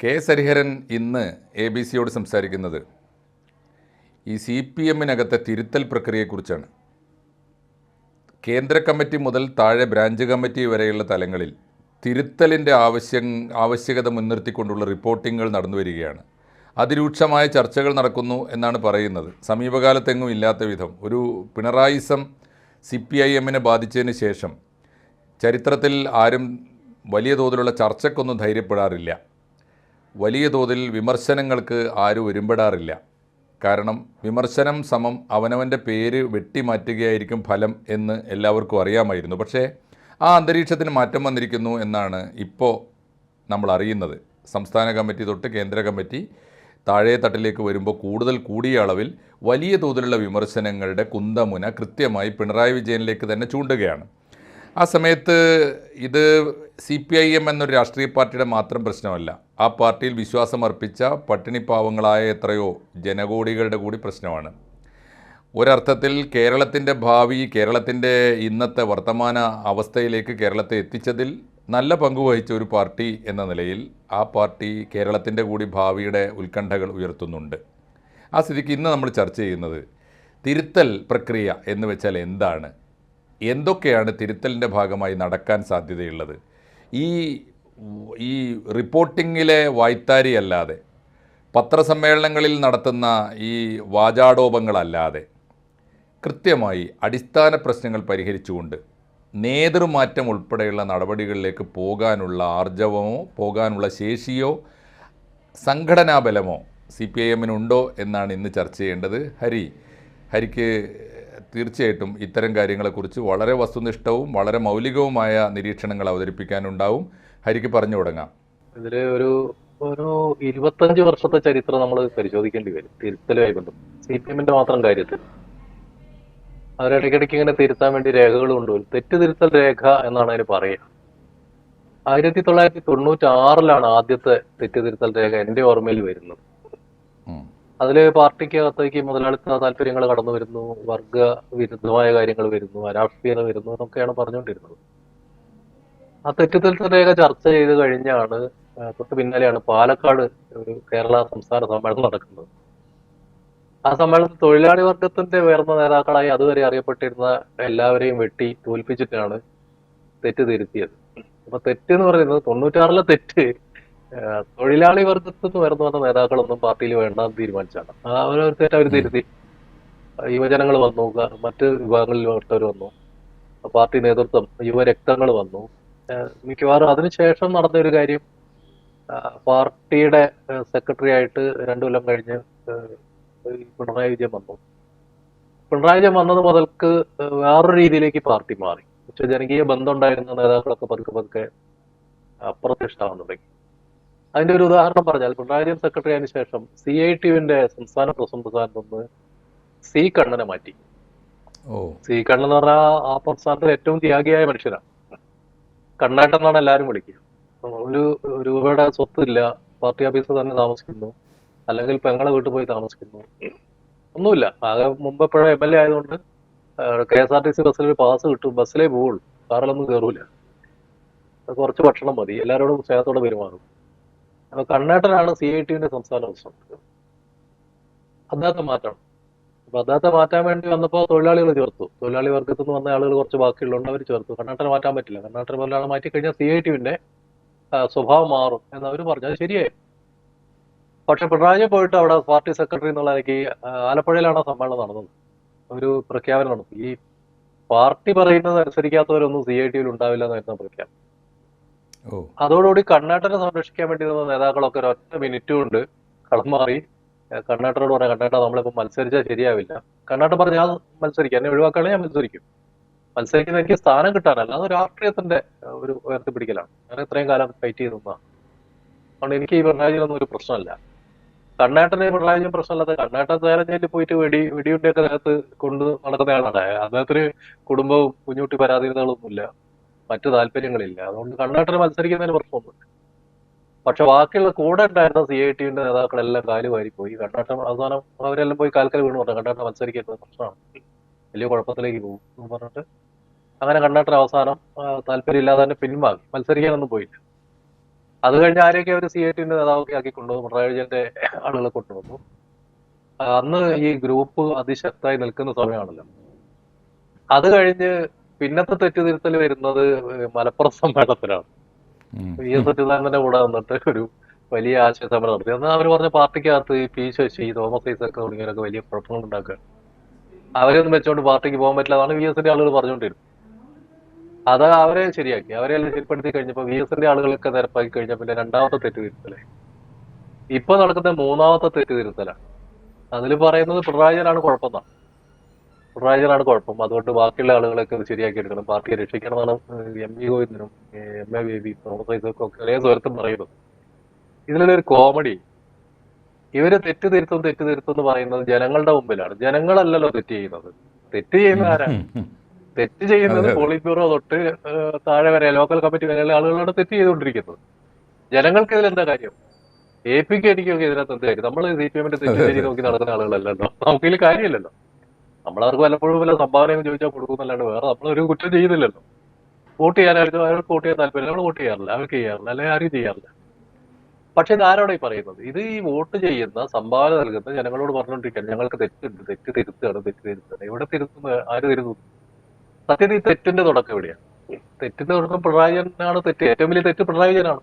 K Hariharan ഇന്ന് ABC-യോട് സംസാരിക്കുന്നത് ഈ CPM-നകത്തെ തിരുത്തൽ പ്രക്രിയയെക്കുറിച്ചാണ്. കേന്ദ്ര കമ്മിറ്റി മുതൽ താഴെ ബ്രാഞ്ച് കമ്മിറ്റി വരെയുള്ള തലങ്ങളിൽ തിരുത്തലിൻ്റെ ആവശ്യകത മുൻനിർത്തിക്കൊണ്ടുള്ള റിപ്പോർട്ടിങ്ങുകൾ നടന്നു വരികയാണ്. അതിരൂക്ഷമായ ചർച്ചകൾ നടക്കുന്നു എന്നാണ് പറയുന്നത്. സമീപകാലത്തെങ്ങും ഇല്ലാത്ത വിധം ഒരു പിണറായിസം CPIM-നെ ബാധിച്ചതിന് ശേഷം ചരിത്രത്തിൽ ആരും വലിയ തോതിലുള്ള ചർച്ചയ്ക്കൊന്നും ധൈര്യപ്പെടാറില്ല. വലിയ തോതിൽ വിമർശനങ്ങൾക്ക് ആരും ഒരുമ്പെടാറില്ല. കാരണം വിമർശനം സമം അവനവൻ്റെ പേര് വെട്ടിമാറ്റുകയായിരിക്കും ഫലം എന്ന് എല്ലാവർക്കും അറിയാമായിരുന്നു. പക്ഷേ ആ അന്തരീക്ഷത്തിന് മാറ്റം വന്നിരിക്കുന്നു എന്നാണ് ഇപ്പോൾ നമ്മൾ അറിയുന്നത്. സംസ്ഥാന കമ്മിറ്റി തൊട്ട് കേന്ദ്ര കമ്മിറ്റി താഴെ തട്ടിലേക്ക് വരുമ്പോൾ കൂടുതൽ കൂടിയ അളവിൽ വലിയ തോതിലുള്ള വിമർശനങ്ങളുടെ കുന്തമുന കൃത്യമായി പിണറായി വിജയനിലേക്ക് തന്നെ ചൂണ്ടുകയാണ്. ആ സമയത്ത് ഇത് CPIM എന്നൊരു രാഷ്ട്രീയ പാർട്ടിയുടെ മാത്രം പ്രശ്നമല്ല. ആ പാർട്ടിയിൽ വിശ്വാസമർപ്പിച്ച പട്ടിണിപ്പാവങ്ങളായ എത്രയോ ജനകോടികളുടെ കൂടി പ്രശ്നമാണ്. ഒരർത്ഥത്തിൽ കേരളത്തിൻ്റെ ഭാവി, കേരളത്തിൻ്റെ ഇന്നത്തെ വർത്തമാന അവസ്ഥയിലേക്ക് കേരളത്തെ എത്തിച്ചതിൽ നല്ല പങ്കുവഹിച്ച ഒരു പാർട്ടി എന്ന നിലയിൽ ആ പാർട്ടി കേരളത്തിൻ്റെ കൂടി ഭാവിയുടെ ഉത്കണ്ഠകൾ ഉയർത്തുന്നുണ്ട്. ആ സ്ഥിതിക്ക് ഇന്ന് നമ്മൾ ചർച്ച ചെയ്യുന്നത് തിരുത്തൽ പ്രക്രിയ എന്ന് വെച്ചാൽ എന്താണ്, എന്തൊക്കെയാണ് തിരുത്തലിൻ്റെ ഭാഗമായി നടക്കാൻ സാധ്യതയുള്ളത്. ഈ റിപ്പോർട്ടിങ്ങിലെ വായ്ത്താരിയല്ലാതെ, പത്രസമ്മേളനങ്ങളിൽ നടത്തുന്ന ഈ വാചാടോപങ്ങളല്ലാതെ കൃത്യമായി അടിസ്ഥാന പ്രശ്നങ്ങൾ പരിഹരിച്ചുകൊണ്ട് നേതൃമാറ്റം ഉൾപ്പെടെയുള്ള നടപടികളിലേക്ക് പോകാനുള്ള ആർജവമോ പോകാനുള്ള ശേഷിയോ സംഘടനാബലമോ CPIM-നുണ്ടോ എന്നാണ് ഇന്ന് ചർച്ച ചെയ്യേണ്ടത്. ഹരിക്ക് തീർച്ചയായിട്ടും ഇത്തരം കാര്യങ്ങളെക്കുറിച്ച് വളരെ വസ്തുനിഷ്ഠവും വളരെ മൗലികവുമായ നിരീക്ഷണങ്ങൾ അവതരിപ്പിക്കാനുണ്ടാവും. ഹരിക്ക് പറഞ്ഞു തുടങ്ങാം. ഇതിൽ ഒരു 25 വർഷത്തെ ചരിത്രം നമ്മൾ പരിശോധിക്കേണ്ടി വരും തിരുത്തലുമായി ബന്ധം. CPM-ന്റെ മാത്രം കാര്യത്തിൽ അവരിടയ്ക്കിടയ്ക്ക് ഇങ്ങനെ തിരുത്താൻ വേണ്ടി രേഖകൾ കൊണ്ടുവരും. തെറ്റ് തിരുത്തൽ രേഖ എന്നാണ് അതിന് പറയുക. 1996 ആദ്യത്തെ തെറ്റ് തിരുത്തൽ രേഖ എൻ്റെ ഓർമ്മയിൽ വരുന്നത്. അതില് പാർട്ടിക്കകത്തേക്ക് മുതലാളിത്ത താല്പര്യങ്ങൾ കടന്നു വരുന്നു, വർഗ വിരുദ്ധമായ കാര്യങ്ങൾ വരുന്നു, അരാഷ്ട്രീയത വരുന്നു എന്നൊക്കെയാണ് പറഞ്ഞുകൊണ്ടിരുന്നത്. ആ തെറ്റുതിരുത്തൽ രേഖ ചർച്ച ചെയ്ത് കഴിഞ്ഞാണ് തൊട്ട് പിന്നാലെയാണ് പാലക്കാട് ഒരു കേരള സംസ്ഥാന സമ്മേളനം നടക്കുന്നത്. ആ സമ്മേളനത്തിൽ തൊഴിലാളി വർഗത്തിന്റെ ഉയർന്ന നേതാക്കളായി അതുവരെ അറിയപ്പെട്ടിരുന്ന എല്ലാവരെയും വെട്ടി തോൽപ്പിച്ചിട്ടാണ് തെറ്റ് തിരുത്തിയത്. അപ്പൊ തെറ്റ് എന്ന് പറയുന്നത് 96 തെറ്റ് തൊഴിലാളി വർഗത്തിൽ നിന്ന് ഉയർന്നു വന്ന നേതാക്കളൊന്നും പാർട്ടിയിൽ വേണ്ടെന്ന് തീരുമാനിച്ചാണ്. ആ ഒരു തെറ്റ് അവർ തിരുത്തി. യുവജനങ്ങൾ വന്നു, മറ്റ് വിഭാഗങ്ങളിൽപ്പെട്ടവർ വന്നു, പാർട്ടി നേതൃത്വം, യുവരക്തങ്ങൾ വന്നു. മിക്കവാറും അതിനുശേഷം നടന്ന ഒരു കാര്യം, പാർട്ടിയുടെ സെക്രട്ടറി ആയിട്ട് 2 കൊല്ലം കഴിഞ്ഞ് പിണറായി വിജയൻ വന്നു. പിണറായി വിജയൻ വന്നത് മുതൽക്ക് വേറൊരു രീതിയിലേക്ക് പാർട്ടി മാറി. പക്ഷെ ജനകീയ ബന്ധം ഉണ്ടായിരുന്ന നേതാക്കളൊക്കെ പതുക്കെ അപ്രത്യക്ഷമാവാൻ തുടങ്ങി. അതിന്റെ ഒരു ഉദാഹരണം പറഞ്ഞാൽ, പിണറായി വിജയൻ സെക്രട്ടറി ആയതിനു ശേഷം CITUവിന്റെ സംസ്ഥാന പ്രസിഡന്റ് സ്ഥാനത്ത് നിന്ന് C കണ്ണനെ മാറ്റി. C കണ്ണൻ എന്ന് പറഞ്ഞാൽ ആ പ്രസ്ഥാനത്തിൽ ഏറ്റവും ത്യാഗിയായ മനുഷ്യനാണ്. കണ്ണേട്ടൻ എന്നാണ് എല്ലാവരും വിളിക്കുക. ഒരു രൂപയുടെ സ്വത്തില്ല, പാർട്ടി ഓഫീസിൽ തന്നെ താമസിക്കുന്നു, അല്ലെങ്കിൽ പെങ്ങളെ വീട്ടിൽ പോയി താമസിക്കുന്നു, ഒന്നുമില്ല. ആകെ മുമ്പ് എപ്പോഴും MLA ആയതുകൊണ്ട് KSRTC ബസ്സിൽ ഒരു പാസ് കിട്ടും, ബസ്സിലേ പോവുള്ളൂ, കാറിലൊന്നും കയറൂല, കുറച്ച് ഭക്ഷണം മതി, എല്ലാവരോടും സ്നേഹത്തോടെ പെരുമാറും. അപ്പൊ കണ്ണേട്ടനാണ് CITUവിന്റെ സംസ്ഥാന പ്രസിഡന്റ്. അദ്ദേഹത്തെ മാറ്റണം. അപ്പൊ അദ്ദേഹത്തെ മാറ്റാൻ വേണ്ടി വന്നപ്പോൾ തൊഴിലാളികൾ ചേർത്തു. തൊഴിലാളി വർഗത്തിൽ നിന്ന് വന്ന ആളുകൾ കുറച്ച് ബാക്കിയുള്ളതുകൊണ്ട് അവർ ചേർത്തു. കണ്ണേട്ടനെ മാറ്റാൻ പറ്റില്ല. കണ്ണേട്ടനെ പോലെ ആളെ മാറ്റി കഴിഞ്ഞാൽ CITUവിന്റെ സ്വഭാവം മാറും എന്നവർ പറഞ്ഞു. അത് ശരിയായി. പക്ഷെ പിണറായി പോയിട്ട് അവിടെ പാർട്ടി സെക്രട്ടറി എന്നുള്ള നിലയ്ക്ക് ആലപ്പുഴയിലാണ് സമ്മേളനം നടന്നത്. ഒരു പ്രഖ്യാപനം നടത്തി. ഈ പാർട്ടി പറയുന്നത് അനുസരിക്കാത്തവരൊന്നും CITUവിൽ ഉണ്ടാവില്ല എന്നായിരുന്നു പ്രഖ്യാപനം. അതോടുകൂടി കണ്ണേട്ടനെ സംരക്ഷിക്കാൻ വേണ്ടി നിന്ന നേതാക്കളൊക്കെ ഒരൊറ്റ മിനിറ്റ് കൊണ്ട് കളം മാറി. കണ്ണേട്ടനോട് പറയാം, കണ്ണേട്ട നമ്മളിപ്പോൾ മത്സരിച്ചാൽ ശരിയാവില്ല. കണ്ണേട്ടൻ പറഞ്ഞ ഞാൻ മത്സരിക്കാം, എന്നെ ഒഴിവാക്കുകയാണെങ്കിൽ ഞാൻ മത്സരിക്കും. മത്സരിക്കുന്ന എനിക്ക് സ്ഥാനം കിട്ടാനല്ല, അത് രാഷ്ട്രീയത്തിന്റെ ഒരു ഉയർത്തിപ്പിടിക്കലാണ്. ഞാൻ ഇത്രയും കാലം ഫൈറ്റ് ചെയ്ത് നിന്നാണ്. അതുകൊണ്ട് എനിക്ക് ഈ പിണറായിയൊന്നും ഒരു പ്രശ്നമല്ല. കണ്ണേട്ടന് പിണറായി പ്രശ്നമല്ലാത്ത, കണ്ണേട്ടൻ നേരം പോയിട്ട് വെടിയുണ്ടൊക്കെ നേരത്ത് കൊണ്ട് നടക്കുന്നയാളാണ്. അദ്ദേഹത്തിന് കുടുംബവും കുഞ്ഞുകുട്ടി പരാധീനതകളൊന്നുമില്ല, മറ്റു താല്പര്യങ്ങളില്ല. അതുകൊണ്ട് കണ്ണേട്ടന് മത്സരിക്കുന്നതിന് പ്രശ്നമൊന്നുമില്ല. പക്ഷെ ബാക്കിയുള്ള കൂടെ ഉണ്ടായിരുന്ന CITUവിന്റെ നേതാക്കളെല്ലാം കാലുവാരി പോയി. കണ്ണേട്ടൻ അവസാനം അവരെല്ലാം പോയി കാൽക്കൽ വീണ് പറഞ്ഞു, കണ്ണേട്ടൻ മത്സരിക്കുന്നത് പ്രശ്നമാണ്, വലിയ കുഴപ്പത്തിലേക്ക് പോകും എന്ന് പറഞ്ഞിട്ട് അങ്ങനെ കണ്ണേട്ടൻ അവസാനം താല്പര്യമില്ലാതെ തന്നെ പിൻവാങ്ങി, മത്സരിക്കാനൊന്നും പോയില്ല. അത് കഴിഞ്ഞ് ആരെയൊക്കെ അവർ CIT-ന്റെ നേതാവൊക്കെ ആക്കി കൊണ്ടുവന്നു, പിണറായി വിജയന്റെ ആളുകളെ കൊണ്ടുവന്നു. അന്ന് ഈ ഗ്രൂപ്പ് അതിശക്തമായി നിൽക്കുന്ന സമയമാണല്ലോ. അത് കഴിഞ്ഞ് പിന്നത്തെ തെറ്റുതിരുത്തൽ വരുന്നത് മലപ്പുറം സമ്മേളനത്തിലാണ്. VS അച്യുതാനന്ദന്റെ കൂടെ വന്നിട്ട് ഒരു വലിയ ആശയ സമരം നടത്തി. എന്നാൽ അവർ പറഞ്ഞ പാർട്ടിക്കകത്ത് P ശശി, തോമസ് ഐസക് തുടങ്ങിയവരൊക്കെ വലിയ കുഴപ്പങ്ങൾ ഉണ്ടാക്കുക. അവരൊന്നും വെച്ചോണ്ട് പാർട്ടിക്ക് പോകാൻ പറ്റില്ല, അതാണ് VS-ന്റെ ആളുകൾ പറഞ്ഞുകൊണ്ടിരുന്നത്. അത് അവരെ ശരിയാക്കി, അവരെ എല്ലാം ശരിപ്പെടുത്തി കഴിഞ്ഞപ്പോൾ VS-ന്റെ ആളുകളൊക്കെ നിരപ്പാക്കി കഴിഞ്ഞാൽ പിന്നെ രണ്ടാമത്തെ തെറ്റുതിരുത്തലായി. ഇപ്പൊ നടക്കുന്ന മൂന്നാമത്തെ തെറ്റുതിരുത്തലാണ്. അതിൽ പറയുന്നത് പിണറായി വിജയനാണ് കുഴപ്പമെന്നാണ്. പിണറായി വിജയനാണ് കുഴപ്പം, അതുകൊണ്ട് ബാക്കിയുള്ള ആളുകളൊക്കെ ഇത് ശരിയാക്കി എടുക്കണം, പാർട്ടിയെ രക്ഷിക്കണമെന്നാണ് MV ഗോവിന്ദനും MA ബേബി, തോമസ് ഐസക്കും ഒക്കെ ഒരേ സ്വരത്തും പറയുന്നത്. ഇതിലൊരു കോമഡി, ഇവര് തെറ്റുതിരുത്തും എന്ന് പറയുന്നത് ജനങ്ങളുടെ മുമ്പിലാണ്. ജനങ്ങളല്ലല്ലോ തെറ്റ് ചെയ്യുന്നത്. തെറ്റ് ചെയ്യുന്ന ആരാണ്? തെറ്റ് ചെയ്യുന്നത് പോളിറ്റ് ബ്യൂറോ തൊട്ട് താഴെ വരെ ലോക്കൽ കമ്മിറ്റി വരെയുള്ള ആളുകളാണ് തെറ്റ് ചെയ്തുകൊണ്ടിരിക്കുന്നത്. ജനങ്ങൾക്ക് ഇതിലെന്താ കാര്യം? APക്ക് എനിക്കൊക്കെ ഇതിനകത്ത് എന്ത് കാര്യം? നമ്മൾ CPM-ന്റെ തെറ്റ് ശരി നോക്കി നടക്കുന്ന ആളുകളല്ലല്ലോ, നമുക്കിതിൽ കാര്യമില്ലല്ലോ. നമ്മളവർക്ക് വല്ലപ്പോഴും വല്ല സംഭാവനയും ചോദിച്ചാൽ കൊടുക്കുന്നല്ലാണ്ട് വേറെ നമ്മളൊരു കുറ്റം ചെയ്യുന്നില്ലല്ലോ. വോട്ട് ചെയ്യാനായിരുന്നു, അവർക്ക് വോട്ട് ചെയ്യാൻ താല്പര്യം, നമ്മൾ വോട്ട് ചെയ്യാറില്ല, അവർക്ക് ചെയ്യാറില്ല, അല്ലെങ്കിൽ ആരും ചെയ്യാറില്ല. പക്ഷെ ഇത് ആരോടെ പറയുന്നത്? ഇത് ഈ വോട്ട് ചെയ്യുന്ന, സംഭാവന നൽകുന്ന ജനങ്ങളോട് പറഞ്ഞുകൊണ്ടിരിക്കുകയാണ് ഞങ്ങൾക്ക് തെറ്റുണ്ട്, തെറ്റ് തിരുത്തുകയാണ്. എവിടെ തിരുത്തുന്നത്? ആര് തിരുത്തുന്നു? സത്യത്തിൽ ഈ തെറ്റിന്റെ തുടക്കം എവിടെയാണ്? തെറ്റിന്റെ തുടക്കം പിണറായി വിജയനാണ് തെറ്റ്. ഏറ്റവും വലിയ തെറ്റ് പിണറായി വിജയനാണ്.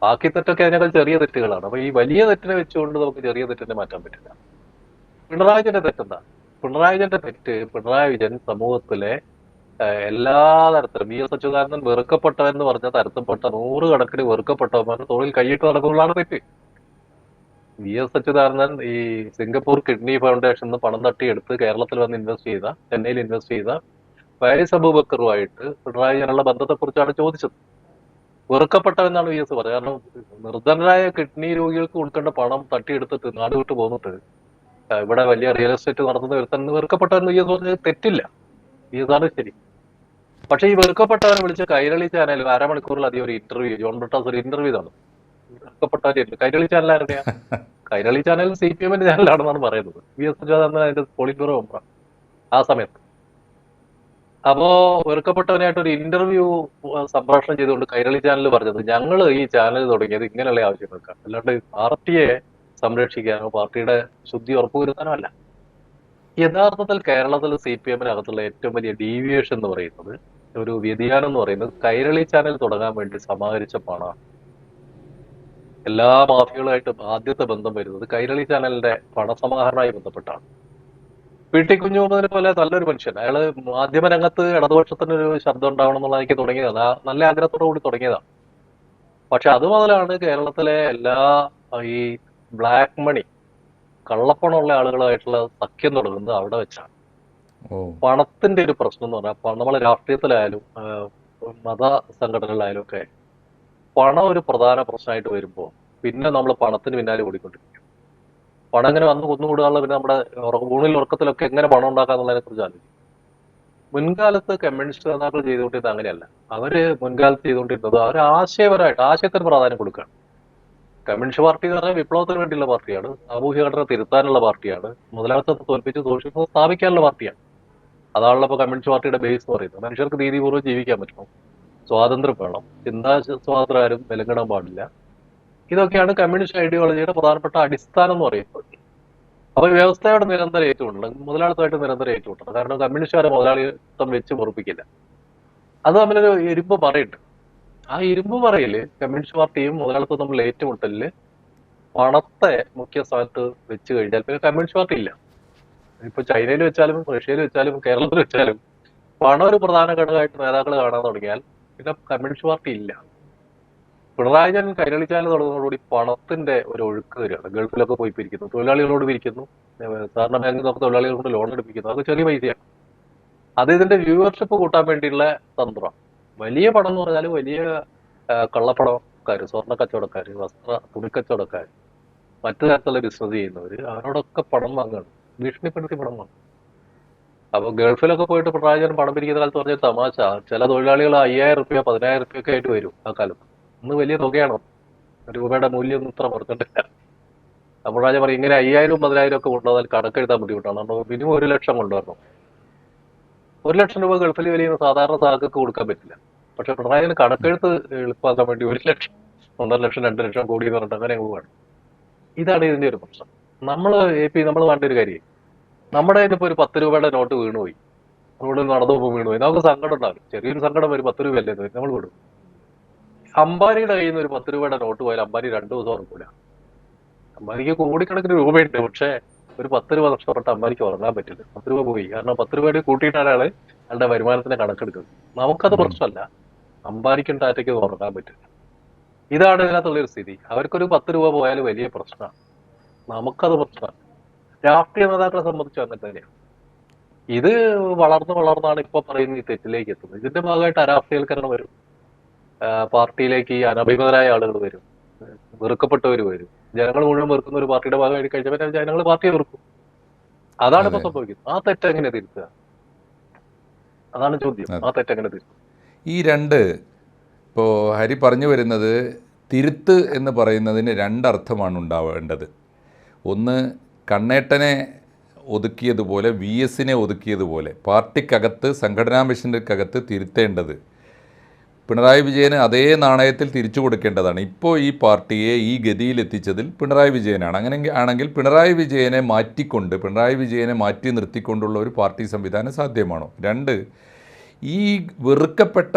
ബാക്കി തെറ്റൊക്കെ അതിനേക്കാൾ ചെറിയ തെറ്റുകളാണ്. അപ്പൊ ഈ വലിയ തെറ്റിനെ വെച്ചുകൊണ്ട് നമുക്ക് ചെറിയ തെറ്റിനെ മാറ്റാൻ പറ്റില്ല. പിണറായി വിജയന്റെ തെറ്റെന്താ? പിണറായി വിജയന്റെ തെറ്റ്, പിണറായി വിജയൻ സമൂഹത്തിലെ എല്ലാ തരത്തിലും VS അച്യുതാനന്ദൻ വെറുക്കപ്പെട്ടവെന്ന് പറഞ്ഞ തരത്തിൽപ്പെട്ട 100 കണക്കിന് വെറുക്കപ്പെട്ടവന്മാരുടെ തൊഴിൽ കൈയിട്ട് നടക്കുന്നതാണ് തെറ്റ്. VS അച്യുതാനന്ദൻ ഈ സിംഗപ്പൂർ കിഡ്നി ഫൗണ്ടേഷന് പണം തട്ടിയെടുത്ത് കേരളത്തിൽ വന്ന് ഇൻവെസ്റ്റ് ചെയ്ത, ചെന്നൈയിൽ ഇൻവെസ്റ്റ് ചെയ്ത ഫാരിസ് അബൂബക്കറുമായിട്ട് പിണറായി വിജയനുള്ള ബന്ധത്തെക്കുറിച്ചാണ് ചോദിച്ചത്. വെറുക്കപ്പെട്ടവെന്നാണ് VS പറഞ്ഞത്. കാരണം നിർധനരായ കിഡ്നി രോഗികൾക്ക് കൊടുക്കേണ്ട പണം തട്ടിയെടുത്തിട്ട് നാട് വിട്ട് പോന്നിട്ട് ഇവിടെ വലിയ റിയൽ എസ്റ്റേറ്റ് നടത്തുന്ന ഒരുത്തൻ വെറുക്കപ്പെട്ടവെന്ന് VS പറഞ്ഞത് തെറ്റില്ല. VS ആണ് ശരി. പക്ഷെ ഈ വെറുക്കപ്പെട്ടവനെ വിളിച്ച കൈരളി ചാനൽ അരമണിക്കൂറിലധികം ഒരു ഇന്റർവ്യൂ, ജോൺ ബ്രിട്ടാസ് ഒരു ഇന്റർവ്യൂ ആണ്. വെറുക്കപ്പെട്ടവരെ കൈരളി ചാനൽ ആരുടെയാ? കൈരളി ചാനൽ CPM-ന്റെ ചാനലാണെന്നാണ് പറയുന്നത്. VS അച്യുതാനന്ദൻ അതിന്റെ പോളിറ്റ് ബ്യൂറോ മെമ്പറാണ് ആ സമയത്ത്. അപ്പോ വെറുക്കപ്പെട്ടവനായിട്ട് ഒരു ഇന്റർവ്യൂ സംപ്രേഷണം ചെയ്തുകൊണ്ട് കൈരളി ചാനൽ പറഞ്ഞത് ഞങ്ങൾ ഈ ചാനൽ തുടങ്ങിയത് ഇങ്ങനെയുള്ള ആവശ്യങ്ങൾക്കാണ്, അല്ലാണ്ട് പാർട്ടിയെ സംരക്ഷിക്കാനോ പാർട്ടിയുടെ ശുദ്ധി ഉറപ്പുവരുത്താനോ അല്ല. യഥാർത്ഥത്തിൽ കേരളത്തിൽ CPM-നകത്തുള്ള ഏറ്റവും വലിയ ഡീവിയേഷൻ എന്ന് പറയുന്നത്, ഒരു വ്യതിയാനം എന്ന് പറയുന്നത്, കൈരളി ചാനൽ തുടങ്ങാൻ വേണ്ടി സമാഹരിച്ച പണമാണ്. എല്ലാ മാഫിയകളുമായിട്ടും ആദ്യത്തെ ബന്ധം വരുന്നത് കൈരളി ചാനലിന്റെ പണസമാഹരണവുമായി ബന്ധപ്പെട്ടാണ്. PT കുഞ്ഞുമുഹമ്മദിനെ പോലെ നല്ലൊരു മനുഷ്യൻ, അയാള് മാധ്യമരംഗത്ത് ഇടതുപക്ഷത്തിനൊരു ശബ്ദം ഉണ്ടാവണം എന്നുള്ള എനിക്ക് തുടങ്ങിയതാണ്, നല്ല ആഗ്രഹത്തോടു കൂടി തുടങ്ങിയതാണ്. പക്ഷെ അത് മുതലാണ് കേരളത്തിലെ എല്ലാ ഈ ബ്ലാക്ക് മണി, കള്ളപ്പണമുള്ള ആളുകളായിട്ടുള്ള സഖ്യം തുടങ്ങുന്നത് അവിടെ വെച്ചാണ്. പണത്തിന്റെ ഒരു പ്രശ്നം എന്ന് പറഞ്ഞാൽ നമ്മളെ രാഷ്ട്രീയത്തിലായാലും മത സംഘടനകളിലായാലും ഒക്കെ പണം ഒരു പ്രധാന പ്രശ്നമായിട്ട് വരുമ്പോൾ പിന്നെ നമ്മൾ പണത്തിന് പിന്നാലെ ഓടിക്കൊണ്ടിരിക്കും. പണം എങ്ങനെ വന്ന് കുന്നുകൂടാനുള്ള, പിന്നെ നമ്മുടെ ഊണിൽ ഉറക്കത്തിലൊക്കെ എങ്ങനെ പണം ഉണ്ടാക്കാന്നുള്ളതിനെ കുറിച്ച് ആലോചിക്കും. മുൻകാലത്ത് കമ്മ്യൂണിസ്റ്റ് നേതാക്കൾ ചെയ്തുകൊണ്ടിരുന്നത് അങ്ങനെയല്ല. അവര് മുൻകാലത്ത് ചെയ്തുകൊണ്ടിരുന്നത് അവർ ആശയപരമായിട്ട് ആശയത്തിന് പ്രാധാന്യം കൊടുക്കുകയാണ്. കമ്മ്യൂണിസ്റ്റ് പാർട്ടി എന്ന് പറഞ്ഞാൽ വിപ്ലവത്തിന് വേണ്ടിയുള്ള പാർട്ടിയാണ്, സാമൂഹ്യ ഘടന തിരുത്താനുള്ള പാർട്ടിയാണ്, മുതലാളിത്തത്തെ തോൽപ്പിച്ച് സോഷ്യലിസം സ്ഥാപിക്കാനുള്ള പാർട്ടിയാണ്. അതാണല്ലോ ഇപ്പൊ കമ്മ്യൂണിസ്റ്റ് പാർട്ടിയുടെ ബേസ് എന്ന് പറയുന്നത്. മനുഷ്യർക്ക് നീതിപൂർവ്വം ജീവിക്കാൻ പറ്റണം, സ്വാതന്ത്ര്യം വേണം, ചിന്താ സ്വാതന്ത്ര്യം ആരും വിലങ്ങിടാൻ പാടില്ല. ഇതൊക്കെയാണ് കമ്മ്യൂണിസ്റ്റ് ഐഡിയോളജിയുടെ പ്രധാനപ്പെട്ട അടിസ്ഥാനം എന്ന് പറയുന്നത്. അപ്പൊ വ്യവസ്ഥയോട് നിരന്തരം ഏറ്റുമുട്ടണം, മുതലാളിത്തമായിട്ട് നിരന്തരം ഏറ്റുമുട്ടണം. കാരണം കമ്മ്യൂണിസ്റ്റുകാരെ മുതലാളിത്തം വെച്ച് പൊറുപ്പിക്കില്ല. അത് തമ്മിലൊരു ഇരുമ്പ് പറയുണ്ട്. ആ ഇരുമ്പ് പറയല് കമ്മ്യൂണിസ്റ്റ് പാർട്ടിയും മുതലാളിത്തം തമ്മിൽ ഏറ്റുമുട്ടലില് പണത്തെ മുഖ്യ സ്ഥാനത്ത് വെച്ച് കഴിഞ്ഞാൽ പിന്നെ കമ്മ്യൂണിസ്റ്റ് പാർട്ടി ഇല്ല. ഇപ്പൊ ചൈനയിൽ വെച്ചാലും റഷ്യയിൽ വെച്ചാലും കേരളത്തിൽ വെച്ചാലും പണം ഒരു പ്രധാന ഘടകമായിട്ട് നേതാക്കൾ കാണാൻ തുടങ്ങിയാൽ പിന്നെ കമ്മ്യൂണിസ്റ്റ് പാർട്ടി ഇല്ല. പിണറായി വിജയൻ കൈരളി ചാനൽ തുടങ്ങുന്നതോടുകൂടി പണത്തിന്റെ ഒരു ഒഴുക്ക് വരികയാണ്. ഗൾഫിലൊക്കെ പോയി പിരിക്കുന്നു, തൊഴിലാളികളോട് പിരിക്കുന്നു, സാധാരണ ബാങ്കിൽ നിന്നൊക്കെ തൊഴിലാളികൾ കൊണ്ട് ലോൺ എടുപ്പിക്കുന്നു. അതൊക്കെ ചെറിയ പൈസയാണ്. അത് ഇതിന്റെ വ്യൂവർഷിപ്പ് കൂട്ടാൻ വേണ്ടിയുള്ള തന്ത്രം. വലിയ പണം എന്ന് പറഞ്ഞാൽ വലിയ കള്ളപ്പണക്കാർ, സ്വർണ്ണ കച്ചവടക്കാർ, തുണിക്കച്ചവടക്കാർ, മറ്റു തരത്തിലുള്ള ബിസിനസ് ചെയ്യുന്നവർ, അവരോടൊക്കെ പണം വാങ്ങുകയാണ്, ഭീഷണിപ്പെടുത്തി പണം വാങ്ങും. അപ്പൊ ഗൾഫിലൊക്കെ പോയിട്ട് പിണറായി വിജയൻ പണം പിരിക്കുന്ന കാലത്ത് പറഞ്ഞ തമാശ, ചില തൊഴിലാളികൾ 5000 രൂപ 10000 രൂപയൊക്കെ ആയിട്ട് വരും ആ കാലത്ത്. ഇന്ന് വലിയ തുകയാണോ? രൂപയുടെ മൂല്യം ഒന്നും ഇത്ര പറഞ്ഞിട്ടില്ല. അപ്പോൾ രാജ പറയും ഇങ്ങനെ 5000 10,000 ഒക്കെ കൊണ്ടുവന്നാൽ കണക്കെഴുതാൻ ബുദ്ധിമുട്ടാണ്, മിനിമം 1 ലക്ഷം കൊണ്ടുവരണം. 1 ലക്ഷം രൂപ ഗൾഫിൽ വലിയ സാധാരണ സാധനങ്ങൾക്ക് കൊടുക്കാൻ പറ്റില്ല. പക്ഷെ പിണറായി കണക്കെഴുത്ത് എളുപ്പമാക്കാൻ വേണ്ടി 1 ലക്ഷം 1.5 ലക്ഷം 2 ലക്ഷം കോടി എന്ന് പറഞ്ഞിട്ട് അങ്ങനെ പോവാണ്. ഇതാണ് ഇതിന്റെ ഒരു പ്രശ്നം. നമ്മൾ വേണ്ട ഒരു കാര്യം, നമ്മുടെ കയ്യിൽ ഇപ്പോൾ ഒരു 10 രൂപയുടെ നോട്ട് വീണുപോയി, റോഡിൽ നടന്നു പോകുമ്പോൾ വീണുപോയി, നമുക്ക് സങ്കടം ഉണ്ടാകും. ചെറിയൊരു സങ്കടം വരും, 10 രൂപയല്ലേ എന്ന് വരും, നമ്മൾ വിടും. അംബാനിയുടെ കയ്യിൽ നിന്ന് ഒരു 10 രൂപയുടെ നോട്ട് പോയാൽ അംബാനി 2 ദിവസം ഉറങ്ങൂല. അംബാനിക്ക് കോടിക്കണക്കിന് രൂപയുണ്ട്, പക്ഷേ ഒരു 10 രൂപ നഷ്ടപ്പെട്ട അംബാനിക്ക് ഉറങ്ങാൻ പറ്റില്ല. 10 രൂപ പോയി, കാരണം 10 രൂപയുടെ കൂട്ടിയിട്ടാണ് അയാളുടെ വരുമാനത്തിന്റെ കണക്കെടുക്കുന്നത്. നമുക്കത് പ്രശ്നമല്ല, അംബാനിക്കും ടാറ്റയ്ക്കും ഉറങ്ങാൻ പറ്റില്ല. ഇതാണ് ഇതിനകത്തുള്ളൊരു സ്ഥിതി. അവർക്കൊരു 10 രൂപ പോയാൽ വലിയ പ്രശ്നമാണ്, നമുക്കത് പ്രശ്നമാണ്. രാഷ്ട്രീയ നേതാക്കളെ സംബന്ധിച്ച് അങ്ങനെ തന്നെയാണ്. ഇത് വളർന്നാണ് ഇപ്പൊ പറയുന്ന ഈ തെറ്റിലേക്ക് എത്തുന്നത്. ഇതിന്റെ ഭാഗമായിട്ട് അരാഷ്ട്രീയവൽക്കരണം വരും, പാർട്ടിയിലേക്ക് ഈ അനഭിമതരായ ആളുകൾ വരും, വെറുക്കപ്പെട്ടവർ വരും. ജനങ്ങൾ മുഴുവൻ വെറുക്കുന്ന ഒരു പാർട്ടിയുടെ ഭാഗമായിട്ട് കഴിഞ്ഞാൽ ജനങ്ങൾ പാർട്ടിയെ വെറുക്കും. അതാണ് ഇപ്പൊ അതെ സംഭവിക്കുന്നത്. ആ തെറ്റെങ്ങനെ തിരുത്തുക? അതാണ് ചോദ്യം. അതെ. ആ തെറ്റെങ്ങനെ തിരുത്തുക? ഈ രണ്ട് ഇപ്പോൾ ഹരി പറഞ്ഞു വരുന്നത്, തിരുത്ത് എന്ന് പറയുന്നതിന് രണ്ടർത്ഥമാണ് ഉണ്ടാവേണ്ടത്. ഒന്ന്, കണ്ണേട്ടനെ ഒതുക്കിയതുപോലെ വി എസിനെ ഒതുക്കിയതുപോലെ പാർട്ടിക്കകത്ത്, സംഘടനാ മിഷനകത്ത് തിരുത്തേണ്ടത് പിണറായി വിജയന് അതേ നാണയത്തിൽ തിരിച്ചു കൊടുക്കേണ്ടതാണ്. ഇപ്പോൾ ഈ പാർട്ടിയെ ഈ ഗതിയിലെത്തിച്ചതിൽ പിണറായി വിജയനാണ്. അങ്ങനെ ആണെങ്കിൽ പിണറായി വിജയനെ മാറ്റിക്കൊണ്ട്, പിണറായി വിജയനെ മാറ്റി നിർത്തിക്കൊണ്ടുള്ള ഒരു പാർട്ടി സംവിധാനം സാധ്യമാണോ? രണ്ട്, ഈ വെറുക്കപ്പെട്ട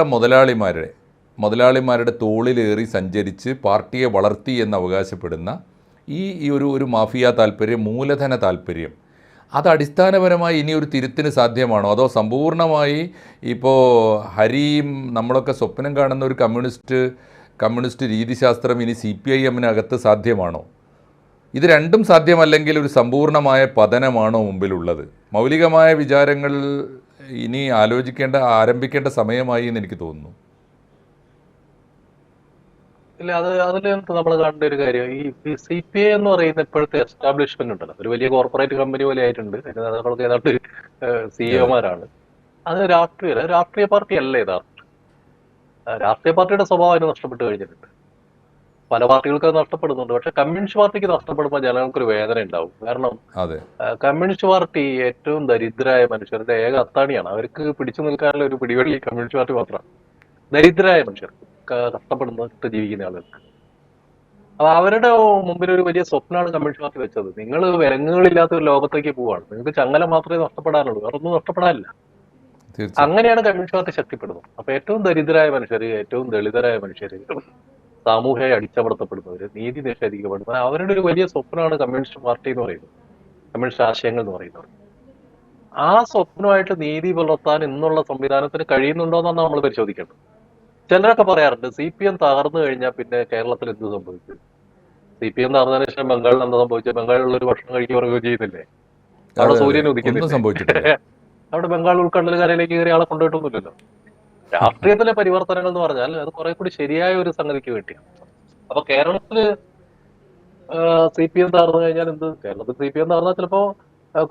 മുതലാളിമാരുടെ തോളിലേറി സഞ്ചരിച്ച് പാർട്ടിയെ വളർത്തി എന്ന് അവകാശപ്പെടുന്ന ഈ ഒരു മാഫിയ താല്പര്യം, മൂലധന താല്പര്യം, അത് അടിസ്ഥാനപരമായി ഇനി ഒരു തിരുത്തിന് സാധ്യമാണോ? അതോ സമ്പൂർണ്ണമായി ഇപ്പോൾ ഹരിയും നമ്മളൊക്കെ സ്വപ്നം കാണുന്ന ഒരു കമ്മ്യൂണിസ്റ്റ് രീതിശാസ്ത്രം ഇനി CPIM-നകത്ത് സാധ്യമാണോ? ഇത് രണ്ടും സാധ്യമല്ലെങ്കിൽ ഒരു സമ്പൂർണ്ണമായ പതനമാണോ മുമ്പിലുള്ളത്? മൗലികമായ വിചാരങ്ങൾ ഇനി ആരംഭിക്കേണ്ട സമയമായി എന്ന് എനിക്ക് തോന്നുന്നു. ഇല്ല, അതിൽ നമ്മൾ കാണേണ്ട ഒരു കാര്യം, ഈ CPI എന്ന് പറയുന്ന ഇപ്പോഴത്തെ എസ്റ്റാബ്ലിഷ്മെന്റ് ഉണ്ടല്ലോ, ഒരു വലിയ കോർപ്പറേറ്റ് കമ്പനി പോലെ ആയിട്ടുണ്ട്. അതിന്റെ നേതാക്കളൊക്കെ ഏതാണ്ട് CEO-മാരാണ്. അത് രാഷ്ട്രീയ പാർട്ടി അല്ല യഥാർത്ഥ. രാഷ്ട്രീയ പാർട്ടിയുടെ സ്വഭാവം അതിന് നഷ്ടപ്പെട്ട് കഴിഞ്ഞിട്ടുണ്ട്. പല പാർട്ടികൾക്ക് അത് നഷ്ടപ്പെടുന്നുണ്ട്. പക്ഷെ കമ്മ്യൂണിസ്റ്റ് പാർട്ടിക്ക് നഷ്ടപ്പെടുമ്പോൾ ജനങ്ങൾക്കൊരു വേദന ഉണ്ടാവും. കാരണം അതെ, കമ്മ്യൂണിസ്റ്റ് പാർട്ടി ഏറ്റവും ദരിദ്രരായ മനുഷ്യരുടെ ഏക അത്താണിയാണ്. അവർക്ക് പിടിച്ചു നിൽക്കാനുള്ള ഒരു പിടിവള്ളി കമ്മ്യൂണിസ്റ്റ് പാർട്ടി മാത്രമാണ്. ദരിദ്രരായ മനുഷ്യർ, കഷ്ടപ്പെടുന്നിട്ട് ജീവിക്കുന്ന ആളുകൾക്ക്. അപ്പൊ അവരുടെ മുമ്പിൽ ഒരു വലിയ സ്വപ്നമാണ് കമ്മ്യൂണിസ്റ്റ് പാർട്ടി വെച്ചത്. നിങ്ങൾ വിലങ്ങുകളില്ലാത്ത ഒരു ലോകത്തേക്ക് പോവാണ്, നിങ്ങൾക്ക് ചങ്ങല മാത്രമേ നഷ്ടപ്പെടാനുള്ളൂ, വേറൊന്നും നഷ്ടപ്പെടാനില്ല. തീർച്ചയായും. അങ്ങനെയാണ് കമ്മ്യൂണിസ്റ്റ് പാർട്ടി ശക്തിപ്പെടുന്നത്. അപ്പൊ ഏറ്റവും ദരിദ്രരായ മനുഷ്യര്, ഏറ്റവും ദളിതരായ മനുഷ്യര്, സാമൂഹ്യമായി അടിച്ചമർത്തപ്പെടുന്നവര്, നീതി നിഷേധിക്കപ്പെടുന്നവർ, അവരുടെ ഒരു വലിയ സ്വപ്നമാണ് കമ്മ്യൂണിസ്റ്റ് പാർട്ടി എന്ന് പറയുന്നത്, കമ്മ്യൂണിസ്റ്റ് ആശയങ്ങൾ എന്ന് പറയുന്നത്. ആ സ്വപ്നമായിട്ട് നീതി പുലർത്താൻ ഇന്നുള്ള സംവിധാനത്തിന് കഴിയുന്നുണ്ടോ എന്നാണ് നമ്മൾ പരിശോധിക്കേണ്ടത്. ചിലരൊക്കെ പറയാറുണ്ട് CPM തകർന്നു കഴിഞ്ഞാൽ പിന്നെ കേരളത്തിൽ എന്ത് സംഭവിക്കും? CPM തകർന്നതിന് ശേഷം ബംഗാളിൽ എന്താ സംഭവിച്ചത്? ബംഗാളിലുള്ള ഒരു ഭക്ഷണം കഴിക്കുകയോ ചെയ്യുന്നില്ലേ? അവിടെ സൂര്യൻ ഒന്നും ഉദിക്കുന്നില്ലേ? സംഭവിച്ചിട്ടില്ല. അവിടെ ബംഗാൾ ഉൾക്കടൽ കരയിലേക്ക് കയറി ആളെ കൊണ്ടുപോയിട്ടൊന്നുമില്ലല്ലോ. രാഷ്ട്രീയത്തിലെ പരിവർത്തനങ്ങൾ എന്ന് പറഞ്ഞാൽ അത് കുറെ കൂടി ശരിയായ ഒരു സംഗതിക്ക് വേണ്ടിയാണ്. അപ്പൊ കേരളത്തില് CPM തകർന്നു കഴിഞ്ഞാൽ എന്ത്? കേരളത്തിൽ CPM തകർന്നാൽ ചിലപ്പോ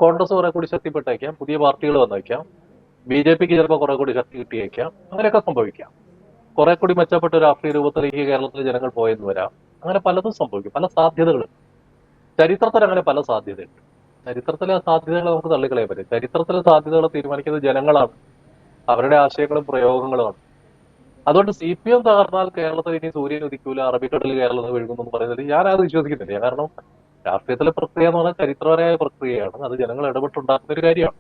കോൺഗ്രസ് കുറെ കൂടി ശക്തിപ്പെട്ടേക്കാം, പുതിയ പാർട്ടികൾ വന്നേക്കാം, BJPക്ക് ചിലപ്പോൾ കുറെ കൂടി ശക്തി കിട്ടിയേക്കാം, അങ്ങനെയൊക്കെ സംഭവിക്കാം. കുറെ കൂടി മെച്ചപ്പെട്ട രാഷ്ട്രീയ രൂപത്തിലേക്ക് കേരളത്തിലെ ജനങ്ങൾ പോയെന്ന് വരാം. അങ്ങനെ പലതും സംഭവിക്കും, പല സാധ്യതകളും. ചരിത്രത്തിൽ അങ്ങനെ പല സാധ്യതയുണ്ട്. ചരിത്രത്തിലെ സാധ്യതകൾ നമുക്ക് തള്ളിക്കളയാൻ പറ്റും. ചരിത്രത്തിലെ സാധ്യതകൾ തീരുമാനിക്കുന്നത് ജനങ്ങളാണ്, അവരുടെ ആശയങ്ങളും പ്രയോഗങ്ങളുമാണ്. അതുകൊണ്ട് CPM തകർന്നാൽ കേരളത്തിൽ ഇനി സൂര്യൻ ഉദിക്കൂല, അറബിക്കടലിൽ കേരളത്തിൽ വീഴുന്നു എന്ന് പറയുന്നത് ഞാനത് വിശ്വസിക്കുന്നില്ല. കാരണം രാഷ്ട്രീയത്തിലെ പ്രക്രിയ എന്ന് പറഞ്ഞാൽ ചരിത്രപരമായ പ്രക്രിയയാണ്, അത് ജനങ്ങൾ ഇടപെട്ടുണ്ടാക്കുന്ന ഒരു കാര്യമാണ്.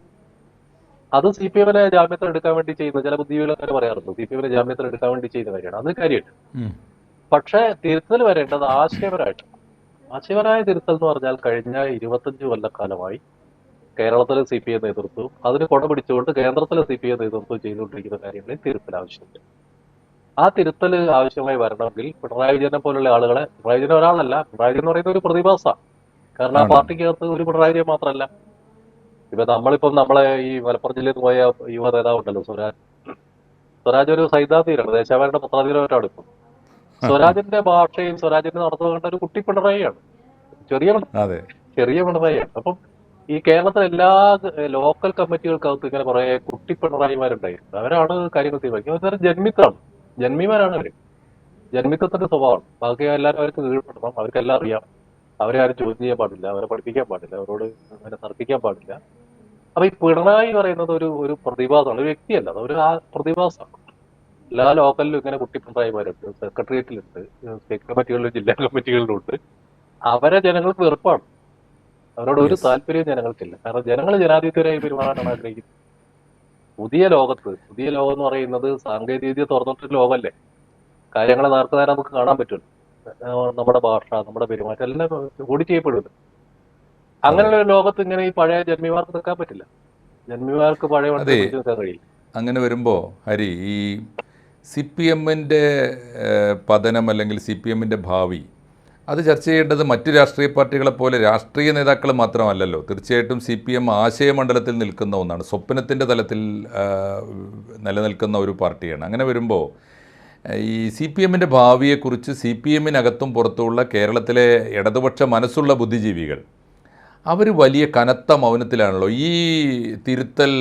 അത് CPM-നെ ജാമ്യത്തിൽ എടുക്കാൻ വേണ്ടി ചെയ്യുന്ന ചില ബുദ്ധിജീവികളൊക്കെ പറയാറുണ്ട്, CPM-നെ ജാമ്യത്തിൽ എടുക്കാൻ വേണ്ടി ചെയ്യുന്ന കാര്യമാണ്. അത് കാര്യമുണ്ട്. പക്ഷേ തിരുത്തൽ വരേണ്ടത് ആശയപരമായിട്ട്. ആശയപരമായ തിരുത്തൽ എന്ന് പറഞ്ഞാൽ കഴിഞ്ഞ 25 കൊല്ലക്കാലമായി കേരളത്തിലെ CPM നേതൃത്വവും അതിന് കൊട പിടിച്ചുകൊണ്ട് കേന്ദ്രത്തിലെ CPM നേതൃത്വം ചെയ്തുകൊണ്ടിരിക്കുന്ന കാര്യങ്ങളിൽ തിരുത്തൽ ആവശ്യമുണ്ട്. ആ തിരുത്തൽ ആവശ്യമായി വരണമെങ്കിൽ പിണറായി വിജയനെ പോലുള്ള ആളുകളെ, പിണറായി വിജയൻ ഒരാളല്ല, പിണറായി വിജയൻ എന്ന് പറയുന്ന ഒരു പ്രതിഭാസമാണ്. കാരണം ആ പാർട്ടിക്കകത്ത് ഒരു പിണറായി വിജയൻ മാത്രമല്ല. ഇപ്പൊ നമ്മളെ ഈ മലപ്പുറം ജില്ലയിൽ നിന്ന് പോയ യുവ നേതാവ് ഉണ്ടല്ലോ സ്വരാജ് ഒരു സൈദ്ധാന്തികരാണ്, ദേശാഭിമാനിയുടെ പത്രാധിപരായിട്ടാണ് ഇപ്പം. സ്വരാജിന്റെ ഭാഷയും സ്വരാജിന്റെ നടന്നു കണ്ട ഒരു കുട്ടി പിണറായിയാണ്, ചെറിയ പിണറായിയാണ്. അപ്പം ഈ കേരളത്തിലെ എല്ലാ ലോക്കൽ കമ്മിറ്റികൾക്കകത്ത് ഇങ്ങനെ കുറെ കുട്ടി പിണറായിമാരുണ്ടായിരുന്നു. അവരാണ് കാര്യങ്ങൾ തീരുമാനിക്കുന്നത്. ഒരു ജന്മിമാരാണ് അവര്. ജന്മിത്വത്തിന്റെ സ്വഭാവമാണ്. ബാക്കി എല്ലാവരും അവർക്ക് കീഴ്പ്പെടണം, അവർക്കെല്ലാം അറിയാം, അവരെ ആരും ചോദ്യം ചെയ്യാൻ പാടില്ല, അവരെ പഠിപ്പിക്കാൻ പാടില്ല, അവരോട് അങ്ങനെ തർക്കിക്കാൻ പാടില്ല. അപ്പൊ ഈ പിണറായി പറയുന്നത് ഒരു പ്രതിഭാസമാണ്, ഒരു വ്യക്തിയല്ല, അതൊരു പ്രതിഭാസമാണ്. എല്ലാ ലോക്കലിലും ഇങ്ങനെ കുട്ടിപ്പിണറായിമാരുണ്ട്, സെക്രട്ടേറിയറ്റിലുണ്ട്, സ്റ്റേറ്റ് കമ്മിറ്റികളിലും ജില്ലാ കമ്മിറ്റികളിലും ഉണ്ട്. അവരെ ജനങ്ങൾക്ക് വെറുപ്പാണ്. അവരോട് ഒരു യെസ്. താല്പര്യവും ജനങ്ങൾക്കില്ല. കാരണം ജനങ്ങൾ ജനാധിപത്യപരമായി പെരുമാറാനാണ് ആഗ്രഹിക്കുന്നത്. പുതിയ ലോകം എന്ന് പറയുന്നത് സാങ്കേതിക വിദ്യ തുറന്നിട്ടൊരു ലോകമല്ലേ. കാര്യങ്ങളെ നേരെ നമുക്ക് കാണാൻ പറ്റുമല്ലോ. നമ്മുടെ ഭാഷ, നമ്മുടെ പെരുമാറ്റം എല്ലാം ഓഡിറ്റ് ചെയ്യപ്പെടുമല്ലോ. അതെ അങ്ങനെയുള്ള ഒരു ലോകത്ത് ഇങ്ങനെ ഈ പഴയ ജന്മിമാർക്ക് നിൽക്കാൻ പറ്റില്ല. ജന്മിമാർക്ക് പഴയ വണ്ടി അതെ. പിടിച്ചു നിൽക്കാൻ കഴിയില്ല. അങ്ങനെ വരുമ്പോൾ ഹരി, ഈ സി പി എമ്മിൻ്റെ പതനം അല്ലെങ്കിൽ സി പി എമ്മിൻ്റെ ഭാവി അത് ചർച്ച ചെയ്യേണ്ടത് മറ്റു രാഷ്ട്രീയ പാർട്ടികളെപ്പോലെ രാഷ്ട്രീയ നേതാക്കൾ മാത്രമല്ലല്ലോ. തീർച്ചയായിട്ടും സി പി എം ആശയമണ്ഡലത്തിൽ നിൽക്കുന്ന ഒന്നാണ്, സ്വപ്നത്തിൻ്റെ തലത്തിൽ നിലനിൽക്കുന്ന ഒരു പാർട്ടിയാണ്. അങ്ങനെ വരുമ്പോൾ ഈ സി പി എമ്മിൻ്റെ ഭാവിയെക്കുറിച്ച് സി പി എമ്മിനകത്തും പുറത്തുമുള്ള കേരളത്തിലെ ഇടതുപക്ഷ മനസ്സുള്ള ബുദ്ധിജീവികൾ അവർ വലിയ കനത്ത മൗനത്തിലാണല്ലോ. ഈ തിരുത്തൽ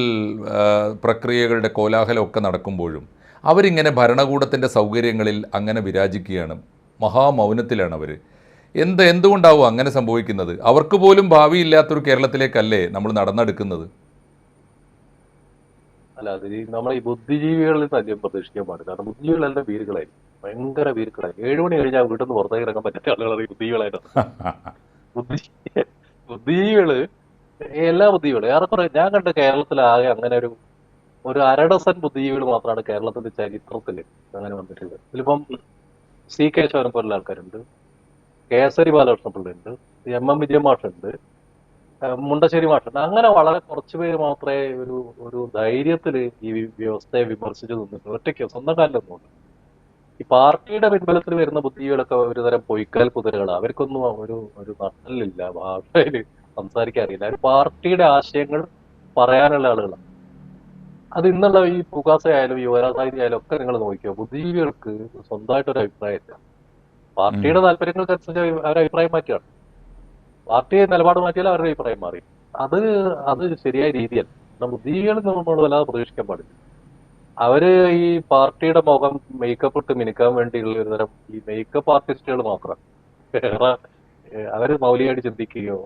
പ്രക്രിയകളുടെ കോലാഹലമൊക്കെ നടക്കുമ്പോഴും അവരിങ്ങനെ ഭരണകൂടത്തിൻ്റെ സൗകര്യങ്ങളിൽ അങ്ങനെ വിരാജിക്കുകയാണ്, മഹാമൗനത്തിലാണ് അവർ. എന്തുകൊണ്ടാവും അങ്ങനെ സംഭവിക്കുന്നത്? അവർക്ക് പോലും ഭാവിയില്ലാത്തൊരു കേരളത്തിലേക്കല്ലേ നമ്മൾ നടന്നെടുക്കുന്നത്? അല്ല, അത് നമ്മൾ ഈ ബുദ്ധിജീവികളിൽ നിന്ന് അധികം പ്രതീക്ഷിക്കാൻ പാടില്ല. കാരണം ബുദ്ധിജീവികളെല്ലാം വീരുകളായിരിക്കും, ഭയങ്കര വീരുക്കളായി. 7 മണി കഴിഞ്ഞാൽ വീട്ടിൽ നിന്ന് പുറത്തേക്ക് ഇറങ്ങാൻ പറ്റാത്ത ആളുകളാണ് ഈ ബുദ്ധിജീവികളായിട്ടാണ്. ബുദ്ധി ബുദ്ധിജീവികള് എല്ലാ ബുദ്ധിജീവികളും ഏറെക്കുറെ ഞാൻ കണ്ട കേരളത്തിലാകെ അങ്ങനെ ഒരു അരഡസൻ ബുദ്ധിജീവികൾ മാത്രമാണ് കേരളത്തിന്റെ ചരിത്രത്തിൽ അങ്ങനെ വന്നിട്ടുള്ളത്. ഇതിലിപ്പം സി കേശവനെ പോലുള്ള ആൾക്കാരുണ്ട്, കേസരി ബാലകൃഷ്ണ പിള്ളയുണ്ട്, എം വിജയ മാഷുണ്ട്, മുണ്ടശ്ശേരി മാഷുണ്ട്. അങ്ങനെ വളരെ കുറച്ച് പേര് മാത്രമേ ഒരു ധൈര്യത്തിൽ ഈ വ്യവസ്ഥയെ വിമർശിച്ചു നിന്നിട്ടുള്ളൂ. ഒറ്റയ്ക്ക് സ്വന്തം കാലിലൊന്നുമില്ല. ഈ പാർട്ടിയുടെ പിൻബലത്തിൽ വരുന്ന ബുദ്ധികളൊക്കെ ഒരുതരം പൊയ്ക്കാൽ കുതിരകളാണ്. അവർക്കൊന്നും ഒരു നട്ടലില്ല, ഭാഷയിൽ സംസാരിക്കാൻ അറിയില്ല. അവർ പാർട്ടിയുടെ ആശയങ്ങൾ പറയാനുള്ള ആളുകളാണ്. അത് ഇന്നുള്ള ഈ പുകാസയായാലും യുവരാസാഹിത്യായാലും ഒക്കെ നിങ്ങൾ നോക്കിയോ, ബുദ്ധിജീവികൾക്ക് സ്വന്തമായിട്ടൊരു അഭിപ്രായമില്ല. പാർട്ടിയുടെ താല്പര്യങ്ങൾക്കനുസരിച്ച് അവരുടെ അഭിപ്രായം മാറ്റിയാണ്. പാർട്ടി നിലപാട് മാറ്റിയാൽ അവരുടെ അഭിപ്രായം മാറി. അത് ശരിയായ രീതിയല്ല. ബുദ്ധിജീവികൾ നമ്മൾ വല്ലാതെ പ്രതീക്ഷിക്കാൻ പാടില്ല. അവര് ഈ പാർട്ടിയുടെ മുഖം മേക്കപ്പ് ഇട്ട് മിനുക്കാൻ വേണ്ടിയുള്ള ഒരു തരം ഈ മേക്കപ്പ് ആർട്ടിസ്റ്റുകൾ മാത്രമാണ്. വേറെ അവര് മൗലികമായിട്ട് ചിന്തിക്കുകയോ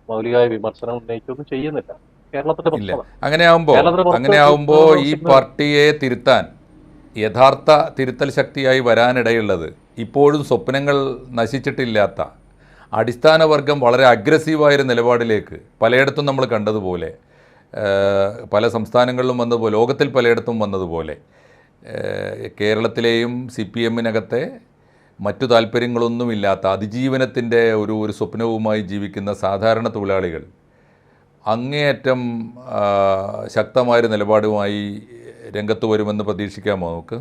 മൗലികമായ വിമർശനം ഉന്നയിക്കുകയോ ഒന്നും ചെയ്യുന്നില്ല. കേരളത്തിന്റെ ഇല്ല. പ്രശ്നമാണ്. അങ്ങനെ ആവുമ്പോൾ ഈ പാർട്ടിയെ തിരുത്താൻ യഥാർത്ഥ തിരുത്തൽ ശക്തിയായി വരാനിടയുള്ളത് ഇപ്പോഴും സ്വപ്നങ്ങൾ നശിച്ചിട്ടില്ലാത്ത അടിസ്ഥാന വർഗം വളരെ അഗ്രസീവായൊരു നിലപാടിലേക്ക് പലയിടത്തും നമ്മൾ കണ്ടതുപോലെ, പല സംസ്ഥാനങ്ങളിലും വന്നതുപോലെ, ലോകത്തിൽ പലയിടത്തും വന്നതുപോലെ കേരളത്തിലെയും സി പി എമ്മിനകത്തെ മറ്റു താല്പര്യങ്ങളൊന്നുമില്ലാത്ത അതിജീവനത്തിൻ്റെ ഒരു സ്വപ്നവുമായി ജീവിക്കുന്ന സാധാരണ തൊഴിലാളികൾ അങ്ങേയറ്റം ശക്തമായൊരു നിലപാടുമായി രംഗത്ത് വരുമെന്ന് പ്രതീക്ഷിക്കാമോ നമുക്ക്?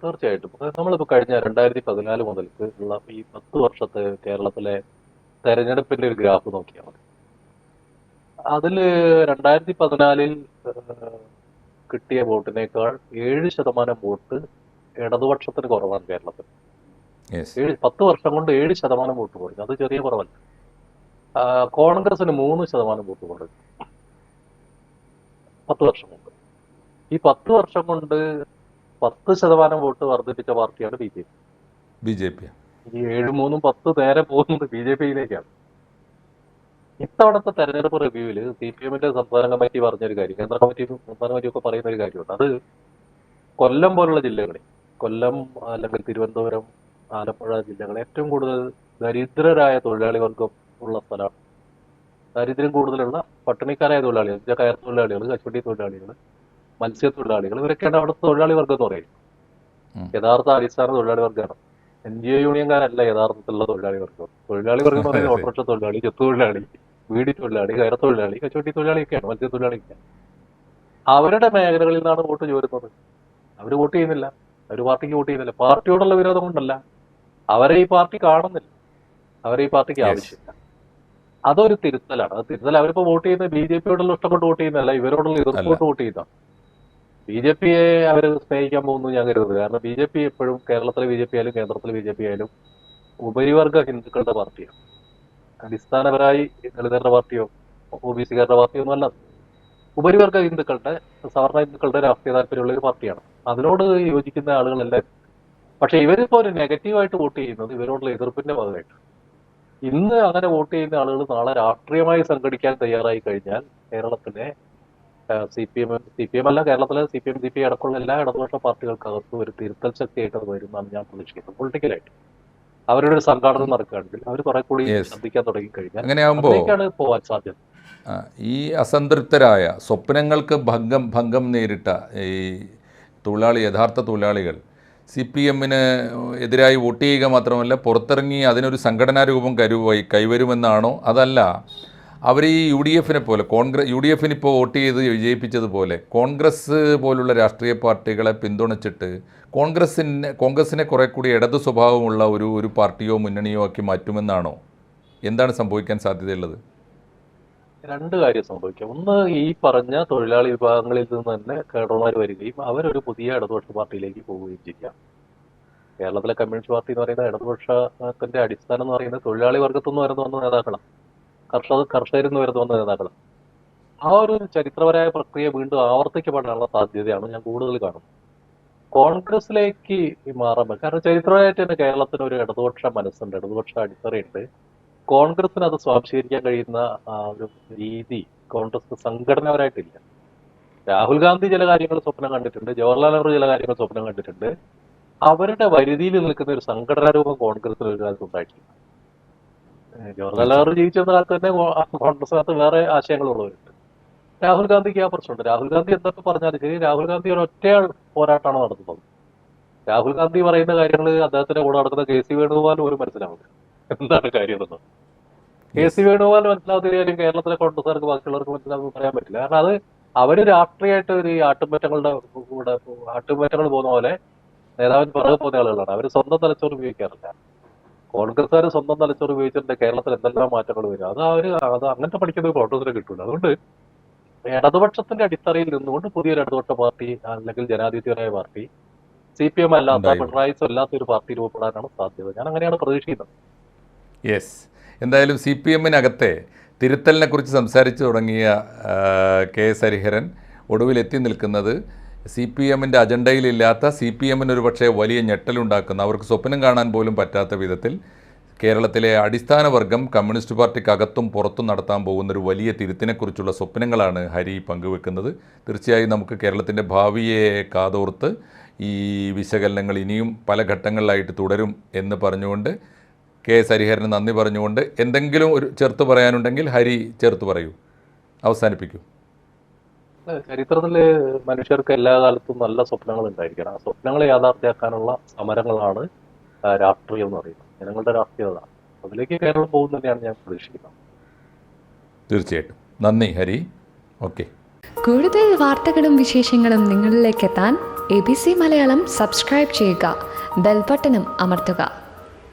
തീർച്ചയായിട്ടും. നമ്മളിപ്പോൾ കഴിഞ്ഞ 2014 മുതൽക്ക് ഉള്ള ഈ 10 വർഷത്തെ കേരളത്തിലെ തെരഞ്ഞെടുപ്പിന്റെ ഒരു ഗ്രാഫ് നോക്കിയാൽ മതി. അതില് 2014 കിട്ടിയ വോട്ടിനേക്കാൾ 7% വോട്ട് ഇടതുപക്ഷത്തിന് കുറവാണ് കേരളത്തിൽ. 10 വർഷം കൊണ്ട് 7% വോട്ട് കുറഞ്ഞു. അത് ചെറിയ കുറവല്ല. കോൺഗ്രസിന് 3% വോട്ട് കുറഞ്ഞു 10 വർഷം കൊണ്ട്. ഈ 10 വർഷം കൊണ്ട് 10% വോട്ട് വർദ്ധിപ്പിച്ച പാർട്ടിയാണ് ബി ജെ പി. ഈ 7-3 10 നേരെ പോകുന്നത് ബി ജെ പിയിലേക്കാണ്. ഇത്തവണത്തെ തെരഞ്ഞെടുപ്പ് റിവ്യൂവിൽ സി പി എമ്മിന്റെ സംസ്ഥാന കമ്മിറ്റി പറഞ്ഞൊരു കാര്യം, കേന്ദ്ര കമ്മിറ്റിയും സംസ്ഥാന കമ്മിറ്റിയും ഒക്കെ പറയുന്ന ഒരു കാര്യമുണ്ട്. അത് കൊല്ലം പോലുള്ള ജില്ലകളിൽ, കൊല്ലം അല്ലെങ്കിൽ തിരുവനന്തപുരം, ആലപ്പുഴ ജില്ലകളിൽ ഏറ്റവും കൂടുതൽ ദരിദ്രരായ തൊഴിലാളി വർഗം ഉള്ള സ്ഥലമാണ്. ദാരിദ്ര്യം കൂടുതലുള്ള പട്ടിണിക്കാരായ തൊഴിലാളികൾ, കയർ തൊഴിലാളികൾ, കശുവണ്ടി തൊഴിലാളികൾ, മത്സ്യത്തൊഴിലാളികൾ, ഇവരൊക്കെയാണ് അവിടുത്തെ തൊഴിലാളി വർഗം എന്ന് പറയുന്നത്. യഥാർത്ഥ അടിസ്ഥാന തൊഴിലാളി വർഗ്ഗമാണ്. NGO യൂണിയൻകാരല്ല യഥാർത്ഥത്തിലുള്ള തൊഴിലാളി വർഗം. തൊഴിലാളി വർഗം എന്ന് പറയുന്നത് ഓട്ടോറിക്ഷ തൊഴിലാളി, ചെത്തുതൊഴിലാളി, വീടി തൊഴിലാളി, കയർ തൊഴിലാളി, കശുവണ്ടി തൊഴിലാളിയൊക്കെയാണ്, മത്സ്യത്തൊഴിലാളിയൊക്കെയാണ്. അവരുടെ മേഖലകളിൽ നിന്നാണ് വോട്ട് ചോരുന്നത്. അവർ വോട്ട് ചെയ്യുന്നില്ല, അവർ പാർട്ടിക്ക് വോട്ട് ചെയ്യുന്നില്ല. പാർട്ടിയോടുള്ള വിരോധം കൊണ്ടല്ല, അവരെ ഈ പാർട്ടി കാണുന്നില്ല, അവരെ ഈ പാർട്ടിക്ക് ആവശ്യമില്ല. അതൊരു തിരുത്തലാണ്. അത് തിരുത്തൽ. അവരിപ്പോ വോട്ട് ചെയ്യുന്നത് ബി ജെ പിയോടുള്ള ഇഷ്ടപ്പെട്ട് വോട്ട് ചെയ്യുന്നതല്ല, ഇവരോടുള്ള എതിർപ്പോട്ട് വോട്ട് ചെയ്യുന്നതാണ്. ബി ജെ പിയെ അവർ സ്നേഹിക്കാൻ പോകുന്നു ഞാൻ കരുതുന്നത്. കാരണം ബി ജെ പി എപ്പോഴും കേരളത്തിലെ ബി ജെ പി ആയാലും കേന്ദ്രത്തിലെ ബി ജെ പി ആയാലും ഉപരിവർഗ ഹിന്ദുക്കളുടെ പാർട്ടിയാണ്. അടിസ്ഥാനപരമായി ദളിതരുടെ പാർട്ടിയോ OBC-കാരുടെ പാർട്ടിയോ ഒന്നും അല്ല. ഉപരിവർഗ ഹിന്ദുക്കളുടെ, സവർണ ഹിന്ദുക്കളുടെ രാഷ്ട്രീയ താല്പര്യമുള്ള ഒരു പാർട്ടിയാണ്. അതിനോട് യോജിക്കുന്ന ആളുകളെല്ലാം. പക്ഷെ ഇവരിപ്പോ ഒരു നെഗറ്റീവായിട്ട് വോട്ട് ചെയ്യുന്നത് ഇവരോടുള്ള എതിർപ്പിന്റെ ഭാഗമായിട്ട്. ഇന്ന് അങ്ങനെ വോട്ട് ചെയ്യുന്ന ആളുകൾ നാളെ രാഷ്ട്രീയമായി സംഘടിക്കാൻ തയ്യാറായി കഴിഞ്ഞാൽ കേരളത്തിലെ CPM അല്ല, കേരളത്തിലെ CPM CPI അടക്കമുള്ള എല്ലാ ഇടതുപക്ഷ പാർട്ടികൾക്കകത്തും ഒരു തിരുത്തൽ ശക്തിയായിട്ട് അത് വരുമെന്നാണ് ഞാൻ പ്രതീക്ഷിക്കുന്നത്. പൊളിറ്റിക്കലായിട്ട് അവരുടെ ഒരു സംഘാടനം നടക്കുകയാണെങ്കിൽ അവർ കുറെ കൂടി യെസ്. ശ്രദ്ധിക്കാൻ തുടങ്ങി കഴിഞ്ഞാൽ അങ്ങനെയാകുമ്പോൾ അതിലേക്കാണ് പോവാൻ സാധ്യത. ഈ അസംതൃപ്തരായ സ്വപ്നങ്ങൾക്ക് ഭംഗം നേരിട്ട ഈ യഥാർത്ഥ തൊഴിലാളികൾ CPM-ന് എതിരായി വോട്ട് ചെയ്യുക മാത്രമല്ല പുറത്തിറങ്ങി അതിനൊരു സംഘടനാ രൂപം കൈവരുമെന്നാണോ, അതല്ല അവർ ഈ UDF-നെ പോലെ UDF-ന് ഇപ്പോൾ വോട്ട് ചെയ്ത് വിജയിപ്പിച്ചതുപോലെ കോൺഗ്രസ് പോലുള്ള രാഷ്ട്രീയ പാർട്ടികളെ പിന്തുണച്ചിട്ട് കോൺഗ്രസിനെ കുറെ കൂടി ഇടതു സ്വഭാവമുള്ള ഒരു പാർട്ടിയോ മുന്നണിയോ ആക്കി മാറ്റുമെന്നാണോ? എന്താണ് സംഭവിക്കാൻ സാധ്യതയുള്ളത്? രണ്ട് കാര്യം സംഭവിക്കാം. ഒന്ന്, ഈ പറഞ്ഞ തൊഴിലാളി വിഭാഗങ്ങളിൽ നിന്ന് തന്നെ കേഡർമാർ വരികയും അവരൊരു പുതിയ ഇടതുപക്ഷ പാർട്ടിയിലേക്ക് പോവുകയും ചെയ്യാം. കേരളത്തിലെ കമ്മ്യൂണിസ്റ്റ് പാർട്ടി എന്ന് പറയുന്ന ഇടതുപക്ഷത്തിന്റെ അടിസ്ഥാനം എന്ന് പറയുന്നത് തൊഴിലാളി വർഗത്തു നിന്ന് വരുന്ന വന്ന നേതാക്കളാണ്, കർഷകരിൽ നിന്ന് വരുന്ന വന്ന നേതാക്കളാണ്. ആ ഒരു ചരിത്രപരമായ പ്രക്രിയ വീണ്ടും ആവർത്തിക്കപ്പെടാനുള്ള സാധ്യതയാണ് ഞാൻ കൂടുതൽ കാണുന്നത്. കോൺഗ്രസിലേക്ക് മാറാൻ പറ്റും. കാരണം ചരിത്രമായിട്ട് തന്നെ കേരളത്തിന് ഒരു ഇടതുപക്ഷ മനസ്സുണ്ട്, ഇടതുപക്ഷ അടിത്തറയുണ്ട്. കോൺഗ്രസിന് അത് സ്വാംശീകരിക്കാൻ കഴിയുന്ന ഒരു രീതി കോൺഗ്രസ് സംഘടനപരമായിട്ടില്ല. രാഹുൽ ഗാന്ധി ചില കാര്യങ്ങൾ സ്വപ്നം കണ്ടിട്ടുണ്ട്, ജവഹർലാൽ നെഹ്റു ചില കാര്യങ്ങൾ സ്വപ്നം കണ്ടിട്ടുണ്ട്. അവരുടെ പരിധിയിൽ നിൽക്കുന്ന ഒരു സംഘടനാ രൂപം കോൺഗ്രസിന് ഒരു കാലത്ത് ഉണ്ടായിട്ടില്ല. ജവഹർലാൽ നെഹ്റു ജീവിച്ചിരുന്ന കാലത്ത് തന്നെ കോൺഗ്രസിനകത്ത് വേറെ ആശയങ്ങളുള്ളവരുണ്ട്. രാഹുൽ ഗാന്ധിക്ക് ആ പ്രശ്നമുണ്ട്. രാഹുൽ ഗാന്ധി എന്തൊക്കെ പറഞ്ഞാലും ശരി, രാഹുൽ ഗാന്ധി ഒരു ഒറ്റ പോരാട്ടമാണ് നടത്തുന്നത്. രാഹുൽ ഗാന്ധി പറയുന്ന കാര്യങ്ങൾ അദ്ദേഹത്തിന്റെ കൂടെ നടക്കുന്ന KC വേണുഗോപാൽ പോലും മനസ്സിലാവില്ല എന്താണ് കാര്യം എന്നത്. KC വേണുഗോപാൽ മനസ്സിലാവുന്നതിനും കേരളത്തിലെ കോൺഗ്രസ്സുകാർക്ക് ബാക്കിയുള്ളവർക്ക് മനസ്സിലാവുമെന്ന് പറയാൻ പറ്റില്ല. കാരണം അത് അവര് രാഷ്ട്രീയമായിട്ട് ഒരു ആട്ടുംപറ്റങ്ങൾ പോകുന്ന പോലെ നേതാവിന് പുറകെ പോകുന്ന ആളുകളാണ്. അവർ സ്വന്തം തലച്ചോറ് ഉപയോഗിക്കാറില്ല. കോൺഗ്രസ്സുകാർ സ്വന്തം തലച്ചോറ് ഉപയോഗിച്ചിട്ട് കേരളത്തിൽ എന്തെല്ലാം മാറ്റങ്ങൾ വരും അത് അങ്ങനത്തെ പഠിക്കുന്ന കോൺഗ്രസിനെ കിട്ടില്ല. അതുകൊണ്ട് ഇടതുപക്ഷത്തിന്റെ അടിത്തറയിൽ നിന്നുകൊണ്ട് പുതിയൊരു ഇടതുപക്ഷ പാർട്ടി അല്ലെങ്കിൽ ജനാധിപത്യപരമായ പാർട്ടി, CPM അല്ലാത്ത പിണറായിസം അല്ലാത്ത ഒരു പാർട്ടി രൂപപ്പെടാനാണ് സാധ്യത. ഞാൻ അങ്ങനെയാണ് പ്രതീക്ഷിക്കുന്നത്. യെസ്. എന്തായാലും CPM-നകത്തെ തിരുത്തലിനെ കുറിച്ച് സംസാരിച്ചു തുടങ്ങിയ KS ഹരിഹരൻ ഒടുവിലെത്തി നിൽക്കുന്നത് CPM-ൻ്റെ അജണ്ടയിലില്ലാത്ത, CPM-ന് ഒരു പക്ഷേ വലിയ ഞെട്ടലുണ്ടാക്കുന്ന, അവർക്ക് സ്വപ്നം കാണാൻ പോലും പറ്റാത്ത വിധത്തിൽ കേരളത്തിലെ അടിസ്ഥാന വർഗം കമ്മ്യൂണിസ്റ്റ് പാർട്ടിക്കകത്തും പുറത്തും നടത്താൻ പോകുന്നൊരു വലിയ തിരുത്തിനെക്കുറിച്ചുള്ള സ്വപ്നങ്ങളാണ് ഹരി പങ്കുവെക്കുന്നത്. തീർച്ചയായും നമുക്ക് കേരളത്തിൻ്റെ ഭാവിയെ കാതോർത്ത് ഈ വിശകലനങ്ങൾ ഇനിയും പല ഘട്ടങ്ങളിലായിട്ട് തുടരും എന്ന് പറഞ്ഞുകൊണ്ട് KS ഹരിഹരന് നന്ദി പറഞ്ഞുകൊണ്ട് എന്തെങ്കിലും ഒരു ചേർത്ത് പറയാനുണ്ടെങ്കിൽ ഹരി ചേർത്ത് പറയൂ, അവസാനിപ്പിക്കൂ. ചരിത്രത്തില് മനുഷ്യർക്ക് എല്ലാ കാലത്തും നല്ല സ്വപ്നങ്ങൾ ഉണ്ടായിരിക്കണം. ആ സ്വപ്നങ്ങളെ യാഥാർത്ഥ്യമാക്കാനുള്ള സമരങ്ങളാണ് രാഷ്ട്രീയം എന്ന് പറയുന്നത്. ജനങ്ങളുടെ രാഷ്ട്രീയത അതിലേക്ക് കേരളം പോകും തന്നെയാണ് ഞാൻ പ്രതീക്ഷിക്കുന്നത്. തീർച്ചയായിട്ടും. നന്ദി ഹരി. ഓക്കെ. കൂടുതൽ വാർത്തകളും വിശേഷങ്ങളും നിങ്ങളിലേക്ക് എത്താൻ ABC മലയാളം സബ്സ്ക്രൈബ് ചെയ്യുക, ബെൽബട്ടനും അമർത്തുക.